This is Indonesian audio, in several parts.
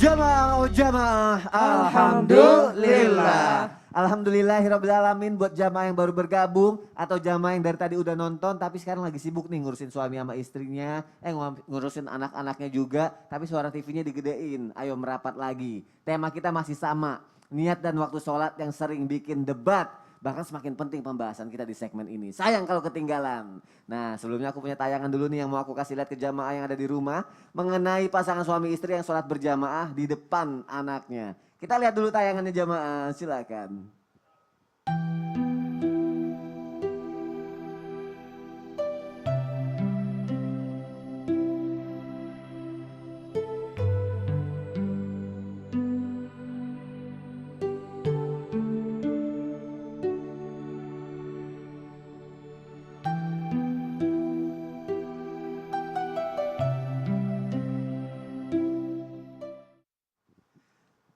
Jamaah, jamaah, Alhamdulillah. Alhamdulillahirrabbilalamin buat jamaah yang baru bergabung atau jamaah yang dari tadi udah nonton tapi sekarang lagi sibuk nih ngurusin suami sama istrinya, ngurusin anak-anaknya juga, tapi suara TV-nya digedein. Ayo merapat lagi. Tema kita masih sama, niat dan waktu sholat yang sering bikin debat. Bahkan semakin penting pembahasan kita di segmen ini. Sayang kalau ketinggalan. Nah, sebelumnya aku punya tayangan dulu nih yang mau aku kasih lihat ke jamaah yang ada di rumah mengenai pasangan suami istri yang sholat berjamaah di depan anaknya. Kita lihat dulu tayangannya jamaah, silakan.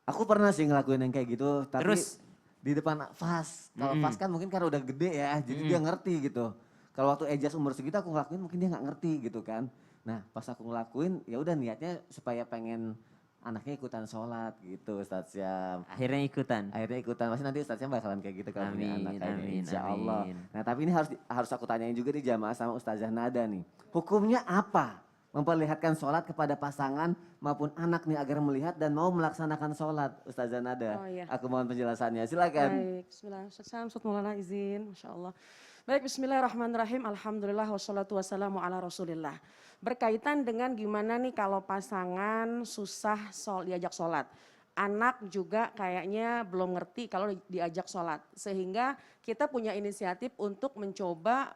Aku pernah sih ngelakuin yang kayak gitu, tapi Terus? di depan Fas. Kalau Fas kan mungkin karena udah gede ya, jadi dia ngerti gitu. Kalau waktu Ejas umur segitu aku ngelakuin mungkin dia nggak ngerti gitu kan. Nah pas aku ngelakuin ya udah niatnya supaya pengen anaknya ikutan sholat gitu Ustadz Syam. Akhirnya ikutan. Akhirnya ikutan, pasti nanti Ustadz Syam bakalan kayak gitu kalau punya anak kayaknya Amin, insya Allah. amin. Nah tapi ini harus aku tanyain juga nih jamaah sama Ustazah Nada nih. Hukumnya apa? Memperlihatkan sholat kepada pasangan maupun anak nih agar melihat dan mau melaksanakan sholat. Ustazah Nada, Oh, iya. aku mohon penjelasannya, silakan. Baik, bismillah. Ustaz Maulana izin, Masya Allah. Baik, bismillahirrahmanirrahim. Alhamdulillah, wassalatu wassalamu ala rasulillah. Berkaitan dengan gimana nih kalau pasangan susah diajak sholat. Anak juga kayaknya belum ngerti kalau diajak sholat. Sehingga kita punya inisiatif untuk mencoba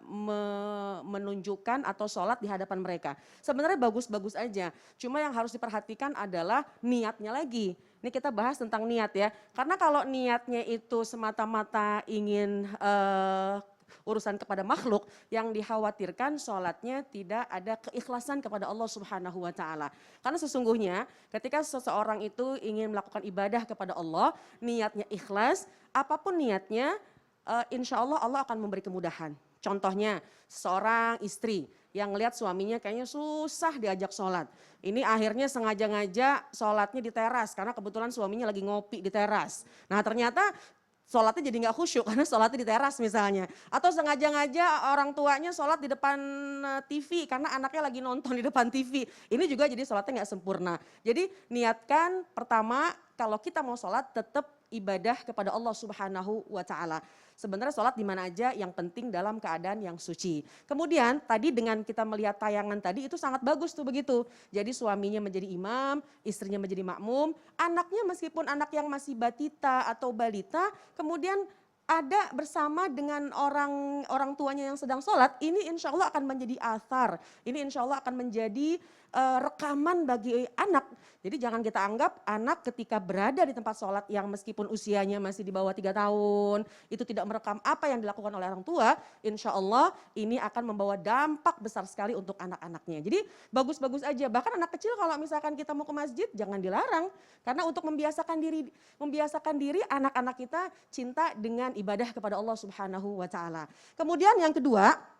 menunjukkan atau sholat di hadapan mereka. Sebenarnya bagus-bagus aja. Cuma yang harus diperhatikan adalah niatnya lagi. Ini kita bahas tentang niat ya. Karena kalau niatnya itu semata-mata ingin urusan kepada makhluk, yang dikhawatirkan sholatnya tidak ada keikhlasan kepada Allah Subhanahu wa Ta'ala. Karena sesungguhnya ketika seseorang itu ingin melakukan ibadah kepada Allah, niatnya ikhlas, apapun niatnya, insya Allah Allah akan memberi kemudahan. Contohnya seorang istri yang lihat suaminya kayaknya susah diajak sholat. Ini akhirnya sengaja-ngaja sholatnya di teras karena kebetulan suaminya lagi ngopi di teras. Nah ternyata sholatnya jadi nggak khusyuk karena sholatnya di teras misalnya. Atau sengaja-ngaja orang tuanya sholat di depan TV karena anaknya lagi nonton di depan TV. Ini juga jadi sholatnya nggak sempurna. Jadi niatkan pertama kalau kita mau sholat tetap ibadah kepada Allah Subhanahu wa Ta'ala. Sebenarnya sholat di mana aja yang penting dalam keadaan yang suci. Kemudian tadi dengan kita melihat tayangan tadi itu sangat bagus tuh begitu. Jadi suaminya menjadi imam, istrinya menjadi makmum, anaknya meskipun anak yang masih batita atau balita, kemudian ada bersama dengan orang tuanya yang sedang sholat, ini insya Allah akan menjadi athar, ini insya Allah akan menjadi rekaman bagi anak. Jadi jangan kita anggap anak ketika berada di tempat sholat yang meskipun usianya masih di bawah 3 tahun, itu tidak merekam apa yang dilakukan oleh orang tua, insya Allah ini akan membawa dampak besar sekali untuk anak-anaknya. Jadi bagus-bagus aja, bahkan anak kecil kalau misalkan kita mau ke masjid jangan dilarang. Karena untuk membiasakan diri anak-anak kita cinta dengan ibadah kepada Allah Subhanahu wa Ta'ala. Kemudian yang kedua,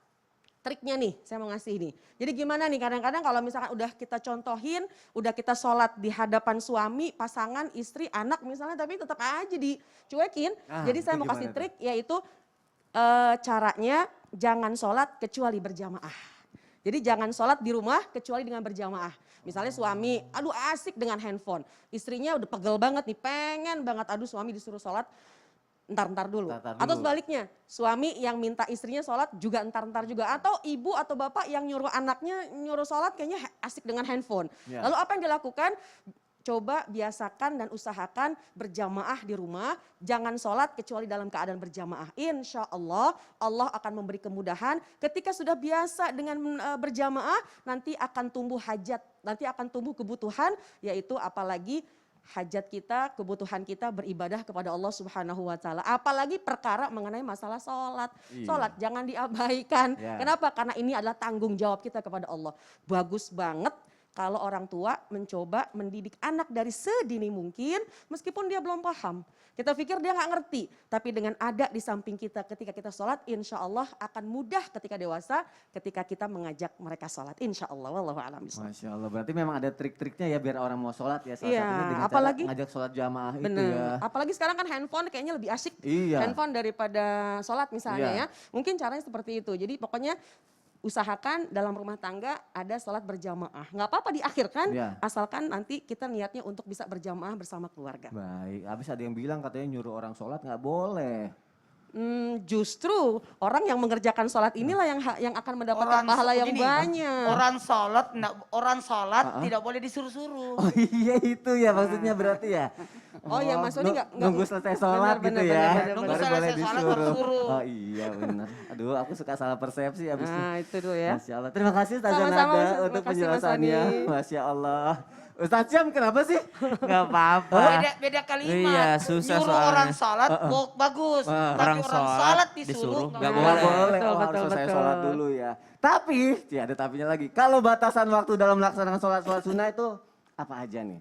triknya nih saya mau ngasih ini. Jadi gimana nih kadang-kadang kalau misalkan udah kita contohin, udah kita sholat di hadapan suami, pasangan, istri, anak misalnya tapi tetap aja dicuekin. Jadi saya mau kasih trik yaitu caranya jangan sholat kecuali berjamaah. Jadi jangan sholat di rumah kecuali dengan berjamaah. Misalnya suami, aduh asik dengan handphone. Istrinya udah pegel banget nih, pengen banget aduh suami disuruh sholat. Entar dulu. Atau sebaliknya, suami yang minta istrinya sholat juga entar juga. Atau ibu atau bapak yang nyuruh anaknya nyuruh sholat kayaknya asik dengan handphone. Ya. Lalu apa yang dilakukan? Coba biasakan dan usahakan berjamaah di rumah. Jangan sholat kecuali dalam keadaan berjamaah. Insya Allah, Allah akan memberi kemudahan. Ketika sudah biasa dengan berjamaah, nanti akan tumbuh hajat, nanti akan tumbuh kebutuhan, yaitu apalagi hajat kita, kebutuhan kita beribadah kepada Allah Subhanahu wa Ta'ala. Apalagi perkara mengenai masalah sholat. Sholat jangan diabaikan. Ya. Kenapa? Karena ini adalah tanggung jawab kita kepada Allah. Bagus banget kalau orang tua mencoba mendidik anak dari sedini mungkin meskipun dia belum paham. Kita pikir dia nggak ngerti, tapi dengan ada di samping kita ketika kita sholat, insya Allah akan mudah ketika dewasa, ketika kita mengajak mereka sholat. Insya Allah, wallahu a'lam bishawab. Masya Allah, berarti memang ada trik-triknya ya biar orang mau sholat ya. Salah Iya, satunya dengan apalagi- cara ngajak sholat jamaah itu Bener. ya. Apalagi sekarang kan handphone kayaknya lebih asik Iya. handphone daripada sholat misalnya Iya. ya. Mungkin caranya seperti itu. Jadi pokoknya usahakan dalam rumah tangga ada sholat berjamaah. Nggak apa-apa diakhirkan, Iya. asalkan nanti kita niatnya untuk bisa berjamaah bersama keluarga. Baik, habis ada yang bilang katanya nyuruh orang sholat nggak boleh. Justru orang yang mengerjakan sholat inilah yang akan mendapatkan pahala yang gini, banyak. Orang sholat tidak boleh disuruh-suruh. Oh iya itu ya maksudnya berarti ya. Oh iya, Mas Sony nggak- nunggu selesai sholat benar, gitu benar, ya. benar, Nunggu Baru selesai boleh sholat baru disuruh. suruh. Oh iya benar. Aduh aku suka salah persepsi abis Nah itu tuh ya. Masya Allah. Terima kasih Ustazah Sama-sama, Nada Ustaz. untuk Makasih, Mas penjelasannya. Adi. Masya Allah. Ustaz Syam kenapa sih? Gak apa-apa. Beda kalimat. Iya, susah Nyuruh soalnya. orang sholat bagus. Tapi Orang orang sholat sholat disuruh, disuruh nggak Nggak boleh. boleh. Betul, Oh, harus betul, selesai betul. sholat dulu ya. Tapi, ya ada tapinya lagi. Kalau batasan waktu dalam melaksanakan sholat sunnah itu apa aja nih?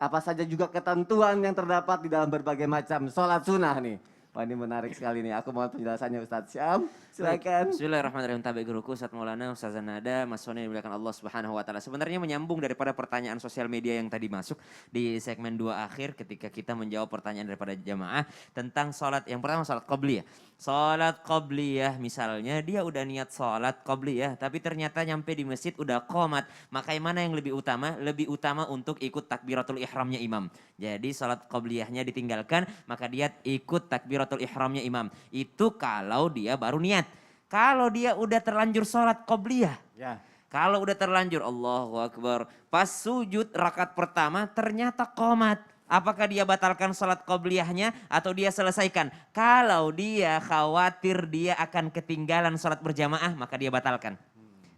Apa saja juga ketentuan yang terdapat di dalam berbagai macam sholat sunnah nih? Wah ini menarik sekali nih. Aku mohon penjelasannya Ustadz Syam. Silakan. Bismillahirrahmanirrahim. Tabi guruku Ustaz Maulana, Ustazah Nada, Mas Sony yang dimuliakan Allah Subhanahu wa taala. Sebenarnya menyambung daripada pertanyaan sosial media yang tadi masuk di segmen 2 akhir ketika kita menjawab pertanyaan daripada jamaah tentang sholat. Yang pertama sholat qobliyah. Sholat qobliyah misalnya dia udah niat sholat qobliyah tapi ternyata nyampe di masjid udah qomat. Maka yang mana yang lebih utama? Lebih utama untuk ikut takbiratul ihramnya imam. Jadi sholat qobliyahnya ditinggalkan maka dia ikut takbiratul ihramnya imam. Itu kalau dia baru niat. Kalau dia udah terlanjur sholat qobliyah. Ya. Kalau udah terlanjur Allahu Akbar. Pas sujud rakaat pertama ternyata qomat. Apakah dia batalkan sholat qobliyahnya atau dia selesaikan? Kalau dia khawatir dia akan ketinggalan sholat berjamaah maka dia batalkan.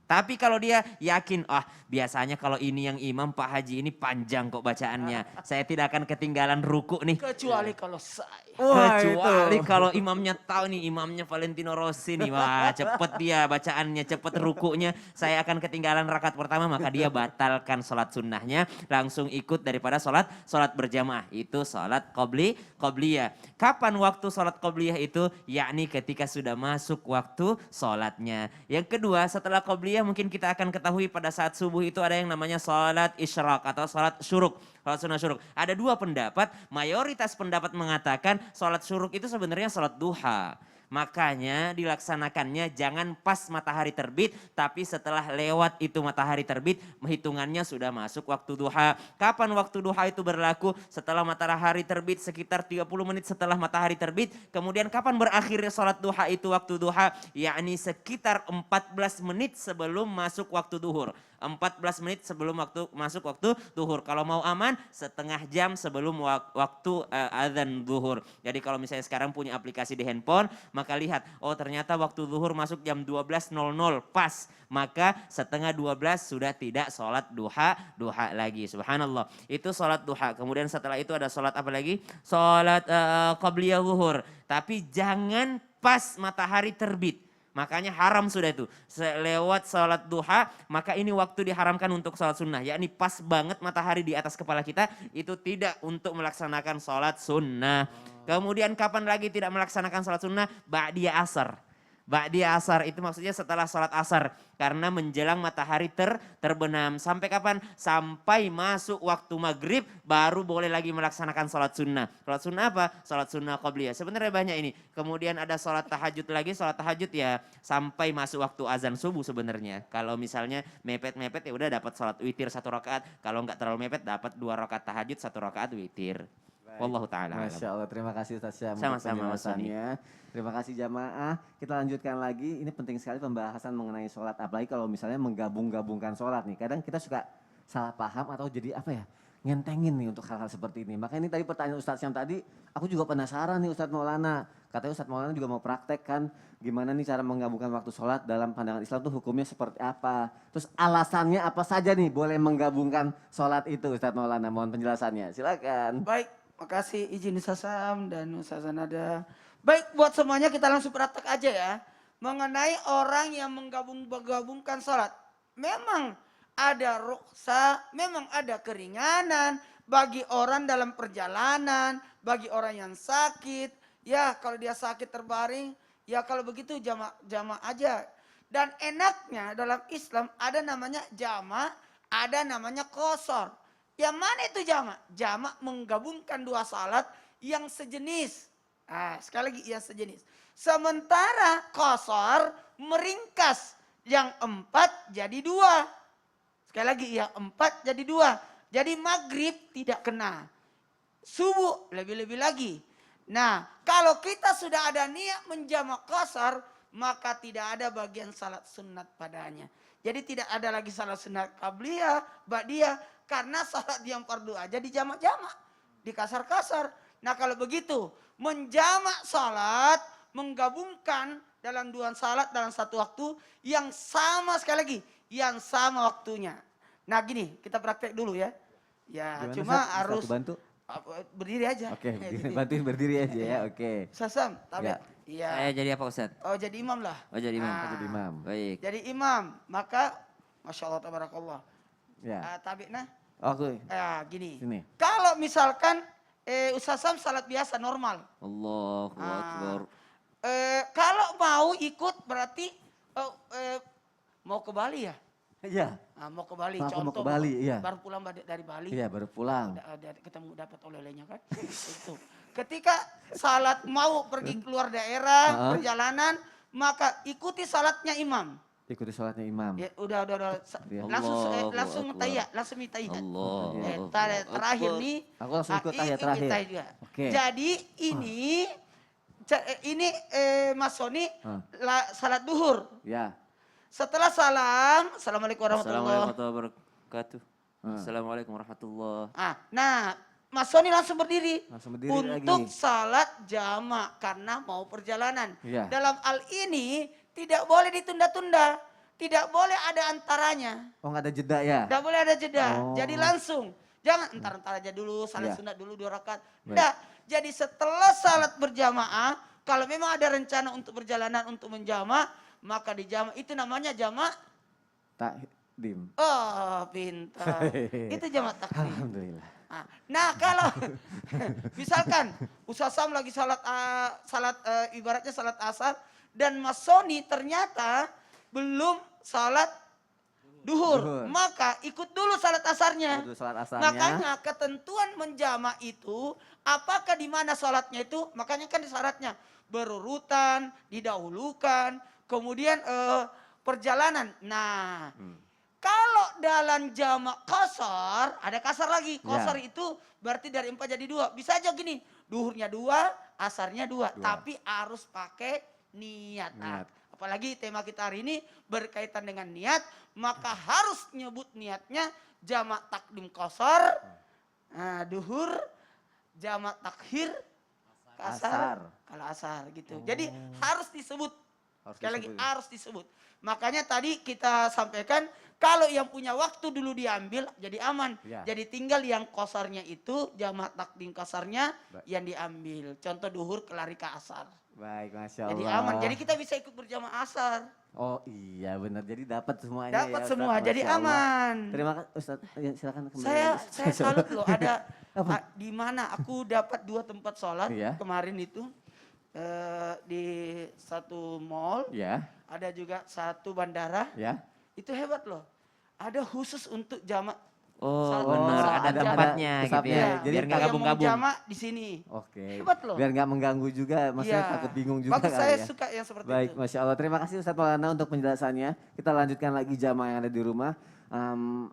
Tapi kalau dia yakin, biasanya kalau ini yang imam Pak Haji ini panjang kok bacaannya. Saya tidak akan ketinggalan ruku nih. Kecuali kalau saya. Wah, Kecuali itu. kalau imamnya tahu nih, imamnya Valentino Rossi nih. Wah cepet dia bacaannya, cepet rukunya. Saya akan ketinggalan rakaat pertama maka dia batalkan sholat sunnahnya. Langsung ikut daripada sholat berjamaah. Itu sholat qobliyah. Kapan waktu sholat qobliyah itu? Yakni ketika sudah masuk waktu sholatnya. Yang kedua setelah qobliyah mungkin kita akan ketahui pada saat subuh itu ada yang namanya sholat isyraq atau sholat syuruk. Sholat sunnah syuruk. Ada dua pendapat, mayoritas pendapat mengatakan sholat syuruk itu sebenarnya sholat duha. Makanya dilaksanakannya jangan pas matahari terbit, tapi setelah lewat itu matahari terbit, hitungannya sudah masuk waktu duha. Kapan waktu duha itu berlaku? Setelah matahari terbit sekitar 30 menit setelah matahari terbit. Kemudian kapan berakhirnya sholat duha itu waktu duha? Yakni sekitar 14 menit sebelum masuk waktu duhur. 14 menit sebelum masuk waktu duhur. Kalau mau aman setengah jam sebelum waktu azan duhur. Jadi kalau misalnya sekarang punya aplikasi di handphone, maka lihat, oh ternyata waktu duhur masuk jam 12.00 pas. Maka setengah 12 sudah tidak sholat duha lagi. Subhanallah. Itu sholat duha. Kemudian setelah itu ada sholat apa lagi? Sholat qabliyah zuhur. Tapi jangan pas matahari terbit. Makanya haram sudah itu. Lewat sholat duha, maka ini waktu diharamkan untuk sholat sunnah. Yakni pas banget matahari di atas kepala kita, itu tidak untuk melaksanakan sholat sunnah. Kemudian kapan lagi tidak melaksanakan sholat sunnah? Ba'diyah asar. Ba'diyah asar itu maksudnya setelah sholat asar. Karena menjelang matahari terbenam. Sampai kapan? Sampai masuk waktu maghrib baru boleh lagi melaksanakan sholat sunnah. Sholat sunnah apa? Sholat sunnah qabliyah. Sebenarnya banyak ini. Kemudian ada sholat tahajud lagi. Sholat tahajud ya sampai masuk waktu azan subuh sebenarnya. Kalau misalnya mepet-mepet ya udah dapat sholat witir 1 rakaat. Kalau nggak terlalu mepet dapat 2 rakaat tahajud 1 rakaat witir. Wallahu ta'ala alam. Masya Allah, terima kasih Ustaz Syam untuk Sama-sama, Mas Sony. penjelasannya. Terima kasih jamaah. Kita lanjutkan lagi. Ini penting sekali pembahasan mengenai sholat. Apalagi kalau misalnya menggabung-gabungkan sholat nih. Kadang kita suka salah paham atau jadi apa ya, ngentengin nih untuk hal-hal seperti ini. Maka ini tadi pertanyaan Ustaz Syam tadi, aku juga penasaran nih Ustaz Maulana. Katanya Ustaz Maulana juga mau praktek kan, gimana nih cara menggabungkan waktu sholat dalam pandangan Islam tuh hukumnya seperti apa. Terus alasannya apa saja nih boleh menggabungkan sholat itu Ustaz Maulana. Mohon penjelasannya, silakan. Baik, makasih izin Ustaz Sam dan Ustazah Nada. Baik, buat semuanya kita langsung praktek aja ya. Mengenai orang yang menggabungkan sholat. Memang ada ruksa, memang ada keringanan bagi orang dalam perjalanan, bagi orang yang sakit. Ya kalau dia sakit terbaring, ya kalau begitu jama aja. Dan enaknya dalam Islam ada namanya jama, ada namanya qasar. Yang mana itu jama? Jama menggabungkan dua salat yang sejenis. Sekali lagi yang sejenis. Sementara qasar meringkas yang 4 jadi 2. Sekali lagi yang 4 jadi 2. Jadi maghrib tidak kena. Subuh lebih-lebih lagi. Nah kalau kita sudah ada niat menjamak qasar, maka tidak ada bagian salat sunat padanya. Jadi tidak ada lagi salat sunat qabliyah, ba'diyah. Karena salat yang fardu aja dijamak-jamak. Di kasar-kasar. Nah kalau begitu menjamak salat, menggabungkan dalam dua salat dalam satu waktu yang sama, sekali lagi yang sama waktunya. Nah gini, kita praktek dulu ya. Ya Gimana, cuma Ustaz? Bisa harus aku bantu? berdiri aja. Oke, Gitu. bantuin berdiri aja ya. Oke. Sasam, Ya. Iya. Saya jadi apa Ustadz? Oh jadi imam lah. Oh jadi imam. Ah. Jadi imam. Baik. Jadi imam, maka Masya Allah tabarakallah. Ya. Tabikna, Oke. gini. Sini. Kalau misalkan Ustaz Sam salat biasa normal. Allahu Akbar. Kalau mau ikut berarti mau ke Bali ya? Iya. Mau ke Bali. Aku mau Contoh ke Bali, iya. baru pulang dari Bali. Iya, baru pulang. Ketemu dapat oleh-olehnya kan. Itu. Ketika salat mau pergi keluar daerah, perjalanan, maka ikuti salatnya imam. Ikuti sholatnya imam. Ya, udah. Iya. Langsung Akbar. tahiyat, langsung tahiyat. Allahu Terakhir Akbar. nih. Aku langsung ikut tahiyat terakhir. juga. Oke. Jadi ini Mas Soni salat duhur. Ya. Setelah salam, Assalamualaikum warahmatullahi Assalamualaikum warahmatullahi wabarakatuh. Assalamualaikum warahmatullahi. Nah, Mas Soni langsung berdiri. Langsung berdiri untuk lagi. salat jamak karena mau perjalanan. Iya. Dalam hal ini tidak boleh ditunda-tunda. Tidak boleh ada antaranya. Oh, nggak ada jeda ya? Tidak boleh ada jeda. Oh. Jadi langsung. Jangan entar aja dulu, salat Iya. sunat dulu 2 rakaat. Baik. Tidak. Jadi setelah salat berjamaah, kalau memang ada rencana untuk perjalanan untuk menjamak, maka dijamak. Itu namanya jamak. Takdim. Oh, pintar. Itu jamak takdim. Alhamdulillah. Nah kalau misalkan Ustaz Sam lagi salat ibaratnya salat asar dan Mas Soni ternyata belum salat duhur, maka ikut dulu salat asarnya. Dulu sholat asalnya. Makanya ketentuan menjamak itu apakah di mana salatnya itu, makanya kan di syaratnya berurutan, didahulukan, kemudian perjalanan. Nah, kalau dalam jamak qasar, ada kasar lagi. Qasar itu berarti dari 4 jadi 2. Bisa aja gini, duhurnya 2, asarnya 2. Tapi harus pakai niat. Apalagi tema kita hari ini berkaitan dengan niat, maka harus nyebut niatnya jamak takdim qasar, duhur, jamak takhir, kasar, kalau asar gitu. Jadi harus disebut. Sekali lagi harus disebut. Makanya tadi kita sampaikan kalau yang punya waktu dulu diambil jadi aman. Ya. Jadi tinggal yang kosarnya itu jamak takdim kasarnya yang diambil. Contoh duhur kelari ke asar. Baik, Masya Allah. Jadi aman. Jadi kita bisa ikut berjamaah asar. Oh iya benar. Jadi dapat semuanya Dapat ya, semua. Ustaz. Jadi Masya Allah. aman. Terima kasih Ustaz. Ya, silakan kembali. Saya salut loh ada Apa? di mana aku dapat 2 tempat sholat Iya. kemarin itu di satu mall. Ya, Ada juga satu bandara. ya. Itu hebat loh. Ada khusus untuk jamak. Oh Satu benar, saat ada aja. tempatnya gitu Pusatnya. ya. Jadi Biar nggak Yang gabung-gabung. mau jamak di sini. Oke. Hebat loh. Biar nggak mengganggu juga, maksudnya Iya. takut bingung juga Bagus, kali saya ya. suka yang seperti Baik, itu. Masya Allah. Terima kasih Ustaz Maulana untuk penjelasannya. Kita lanjutkan lagi jamaah yang ada di rumah.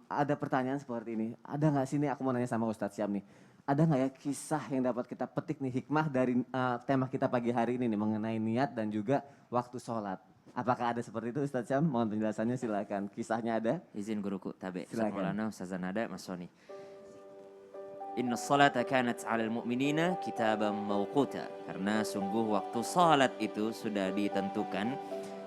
Ada pertanyaan seperti ini. Ada nggak sih nih, aku mau nanya sama Ustadz Syam nih. Ada nggak ya kisah yang dapat kita petik nih, hikmah dari tema kita pagi hari ini nih, mengenai niat dan juga waktu sholat. Apakah ada seperti itu Ustadz Syam? Mohon penjelasannya silakan. Kisahnya ada? Izin guruku, tabe. Silakan. Maulana, Ustazah Nada, Mas Soni. Inna salata kanat 'alal mu'minina kitaban mawquta. Karena sungguh waktu salat itu sudah ditentukan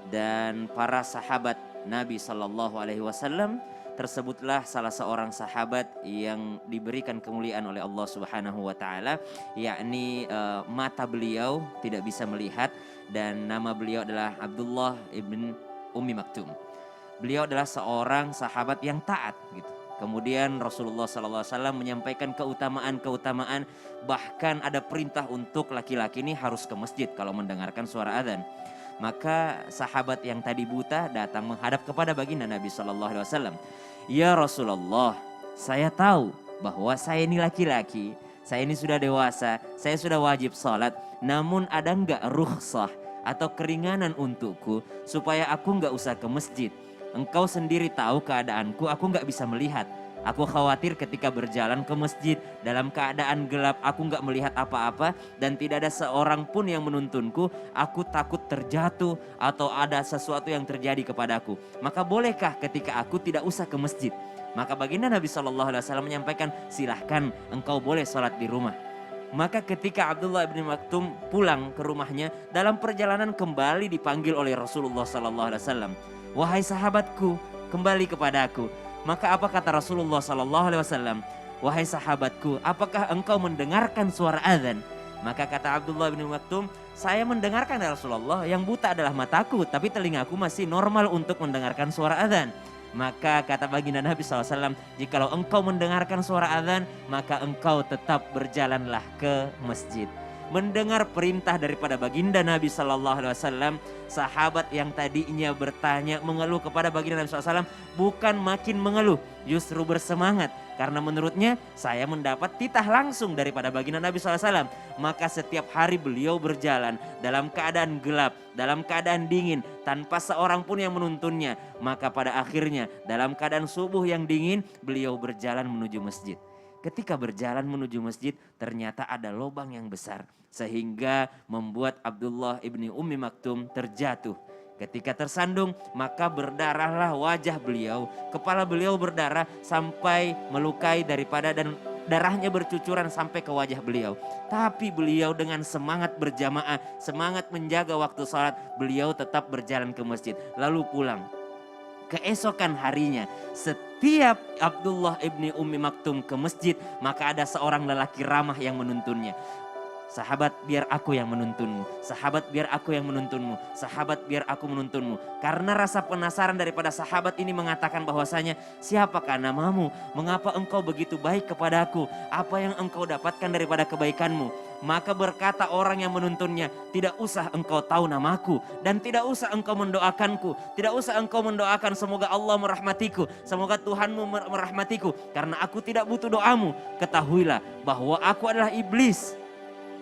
dan para sahabat Nabi sallallahu alaihi wasallam tersebutlah salah seorang sahabat yang diberikan kemuliaan oleh Allah Subhanahu wa taala, yakni mata beliau tidak bisa melihat dan nama beliau adalah Abdullah ibn Ummi Maktum. Beliau adalah seorang sahabat yang taat gitu. Kemudian Rasulullah SAW menyampaikan keutamaan-keutamaan, bahkan ada perintah untuk laki-laki ini harus ke masjid kalau mendengarkan suara adzan. Maka sahabat yang tadi buta datang menghadap kepada baginda Nabi SAW. Ya Rasulullah, saya tahu bahwa saya ini laki-laki, saya ini sudah dewasa, saya sudah wajib sholat. Namun ada enggak rukhsah atau keringanan untukku supaya aku enggak usah ke masjid? Engkau sendiri tahu keadaanku, aku enggak bisa melihat. Aku khawatir ketika berjalan ke masjid dalam keadaan gelap, aku enggak melihat apa-apa dan tidak ada seorang pun yang menuntunku. Aku takut terjatuh atau ada sesuatu yang terjadi kepadaku. Maka bolehkah ketika aku tidak usah ke masjid? Maka baginda Nabi SAW menyampaikan, silahkan engkau boleh sholat di rumah. Maka ketika Abdullah bin Maktum pulang ke rumahnya, dalam perjalanan kembali dipanggil oleh Rasulullah SAW. Wahai sahabatku, kembali kepadaku. Maka apa kata Rasulullah SAW? Wahai sahabatku, apakah engkau mendengarkan suara azan? Maka kata Abdullah bin Maktum, saya mendengarkan ya Rasulullah, yang buta adalah mataku, tapi telingaku masih normal untuk mendengarkan suara azan. Maka kata baginda Nabi SAW, jikalau engkau mendengarkan suara azan, maka engkau tetap berjalanlah ke masjid. Mendengar perintah daripada baginda Nabi SAW, sahabat yang tadinya bertanya, mengeluh kepada baginda Nabi SAW, bukan makin mengeluh, justru bersemangat. Karena menurutnya saya mendapat titah langsung daripada baginda Nabi SAW. Maka setiap hari beliau berjalan dalam keadaan gelap, dalam keadaan dingin, tanpa seorang pun yang menuntunnya. Maka pada akhirnya dalam keadaan subuh yang dingin, beliau berjalan menuju masjid. Ketika berjalan menuju masjid, ternyata ada lubang yang besar. Sehingga membuat Abdullah ibni Ummi Maktum terjatuh. Ketika tersandung, maka berdarahlah wajah beliau. Kepala beliau berdarah sampai melukai daripada dan darahnya bercucuran sampai ke wajah beliau. Tapi beliau dengan semangat berjamaah, semangat menjaga waktu sholat, beliau tetap berjalan ke masjid. Lalu pulang. Keesokan harinya, setiap Abdullah ibni Ummi Maktum ke masjid, maka ada seorang lelaki ramah yang menuntunnya. Sahabat, biar aku yang menuntunmu. Sahabat, biar aku yang menuntunmu. Sahabat, biar aku menuntunmu. Karena rasa penasaran daripada sahabat ini mengatakan bahwasanya, siapakah namamu? Mengapa engkau begitu baik kepadaku? Apa yang engkau dapatkan daripada kebaikanmu? Maka berkata orang yang menuntunnya, tidak usah engkau tahu namaku dan tidak usah engkau mendoakanku. Tidak usah engkau mendoakan semoga Allah merahmatiku, semoga Tuhanmu merahmatiku. Karena aku tidak butuh doamu. Ketahuilah bahwa aku adalah iblis.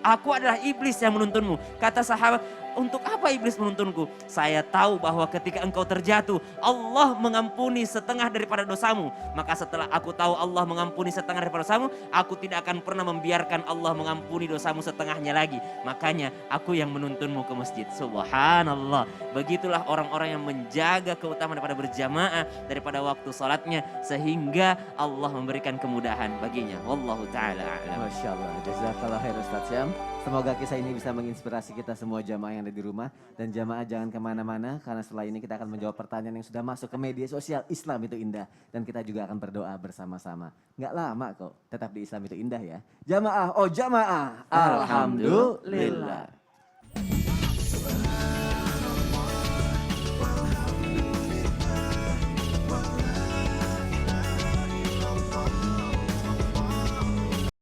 Aku adalah iblis yang menuntunmu. Kata sahabat, untuk apa iblis menuntunku? Saya tahu bahwa ketika engkau terjatuh, Allah mengampuni setengah daripada dosamu. Maka setelah aku tahu Allah mengampuni setengah daripada dosamu, aku tidak akan pernah membiarkan Allah mengampuni dosamu setengahnya lagi. Makanya aku yang menuntunmu ke masjid. Subhanallah. Begitulah orang-orang yang menjaga keutamaan daripada berjamaah, daripada waktu salatnya, sehingga Allah memberikan kemudahan baginya. Wallahu ta'ala a'lam. Masya Allah, jazakallah khair Ustaz Syam. Semoga kisah ini bisa menginspirasi kita semua jamaah yang ada di rumah. Dan jamaah jangan kemana-mana, karena setelah ini kita akan menjawab pertanyaan yang sudah masuk ke media sosial. Islam itu indah. Dan kita juga akan berdoa bersama-sama. Nggak lama kok, tetap di Islam itu indah ya. Jamaah, oh jamaah, alhamdulillah.